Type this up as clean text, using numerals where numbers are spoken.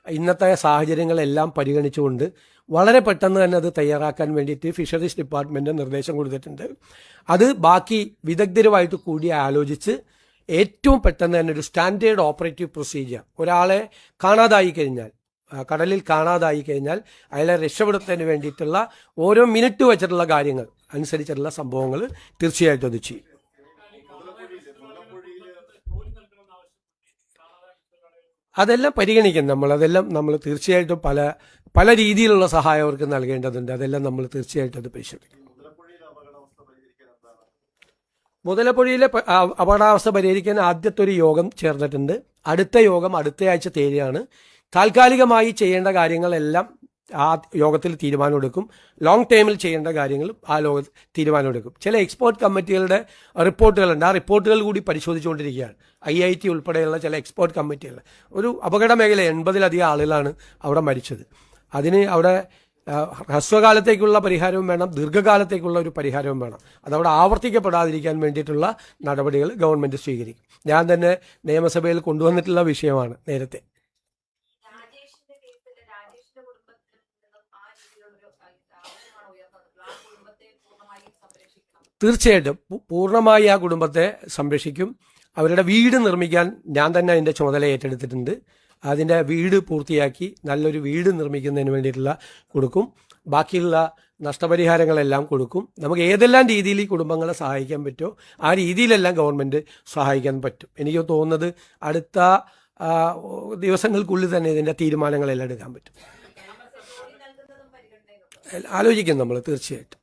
ഇന്നത്തെ സാഹചര്യങ്ങളെല്ലാം പരിഗണിച്ചുകൊണ്ട് വളരെ പെട്ടെന്ന് തന്നെ അത് തയ്യാറാക്കാൻ വേണ്ടിയിട്ട് ഫിഷറീസ് ഡിപ്പാർട്ട്മെൻറ്റ് നിർദ്ദേശം കൊടുത്തിട്ടുണ്ട്. അത് ബാക്കി വിദഗ്ധരുമായിട്ട് കൂടി ആലോചിച്ച് ഏറ്റവും പെട്ടെന്ന് തന്നെ ഒരു സ്റ്റാൻഡേർഡ് ഓപ്പറേറ്റീവ് പ്രൊസീജിയർ, ഒരാളെ കാണാതായി കഴിഞ്ഞാൽ, കടലിൽ കാണാതായി കഴിഞ്ഞാൽ അയാളെ രക്ഷപ്പെടുത്തുന്നതിന് വേണ്ടിയിട്ടുള്ള ഓരോ മിനിറ്റ് വെച്ചിട്ടുള്ള കാര്യങ്ങൾ അനുസരിച്ചിട്ടുള്ള സംഭവങ്ങൾ തീർച്ചയായിട്ടും അത് ചെയ്യും. അതെല്ലാം പരിഗണിക്കും അതെല്ലാം നമ്മൾ തീർച്ചയായിട്ടും പല രീതിയിലുള്ള സഹായം അവർക്ക് നൽകേണ്ടതുണ്ട്. അതെല്ലാം നമ്മൾ തീർച്ചയായിട്ടും അത് പരിശോധിക്കും. മുതലപ്പുഴയിലെ അപകടാവസ്ഥ പരിഹരിക്കാൻ ആദ്യത്തെ ഒരു യോഗം ചേർന്നിട്ടുണ്ട്. അടുത്ത യോഗം അടുത്തയാഴ്ച തീയതിയാണ്. താൽക്കാലികമായി ചെയ്യേണ്ട കാര്യങ്ങളെല്ലാം ആ യോഗത്തിൽ തീരുമാനമെടുക്കും. ലോങ് ടൈമിൽ ചെയ്യേണ്ട കാര്യങ്ങളും ആ തീരുമാനമെടുക്കും. ചില എക്സ്പേർട്ട് കമ്മിറ്റികളുടെ റിപ്പോർട്ടുകളുണ്ട്. ആ റിപ്പോർട്ടുകൾ കൂടി പരിശോധിച്ചുകൊണ്ടിരിക്കുകയാണ്. IIT ഉൾപ്പെടെയുള്ള ചില എക്സ്പേർട്ട് കമ്മിറ്റികൾ. ഒരു അപകട മേഖല 80-ലധികം ആളുകളാണ് അവിടെ മരിച്ചത്. അതിന് അവിടെ ഹ്രസ്വകാലത്തേക്കുള്ള പരിഹാരവും വേണം, ദീർഘകാലത്തേക്കുള്ള ഒരു പരിഹാരവും വേണം. അതവിടെ ആവർത്തിക്കപ്പെടാതിരിക്കാൻ വേണ്ടിയിട്ടുള്ള നടപടികൾ ഗവൺമെൻറ് സ്വീകരിക്കും. ഞാൻ തന്നെ നിയമസഭയിൽ കൊണ്ടുവന്നിട്ടുള്ള വിഷയമാണ് നേരത്തെ. തീർച്ചയായിട്ടും പൂർണ്ണമായി ആ കുടുംബത്തെ സംരക്ഷിക്കും. അവരുടെ വീട് നിർമ്മിക്കാൻ ഞാൻ തന്നെ അതിൻ്റെ ചുമതല ഏറ്റെടുത്തിട്ടുണ്ട്. അതിൻ്റെ വീട് പൂർത്തിയാക്കി നല്ലൊരു വീട് നിർമ്മിക്കുന്നതിന് വേണ്ടിയിട്ടുള്ള കൊടുക്കും. ബാക്കിയുള്ള നഷ്ടപരിഹാരങ്ങളെല്ലാം കൊടുക്കും. നമുക്ക് ഏതെല്ലാം രീതിയിൽ ഈ കുടുംബങ്ങളെ സഹായിക്കാൻ പറ്റുമോ ആ രീതിയിലെല്ലാം ഗവൺമെൻറ് സഹായിക്കാൻ പറ്റും. എനിക്ക് തോന്നുന്നത് അടുത്ത ദിവസങ്ങൾക്കുള്ളിൽ തന്നെ ഇതിൻ്റെ തീരുമാനങ്ങളെല്ലാം എടുക്കാൻ പറ്റും. ആലോചിക്കും നമ്മൾ തീർച്ചയായിട്ടും.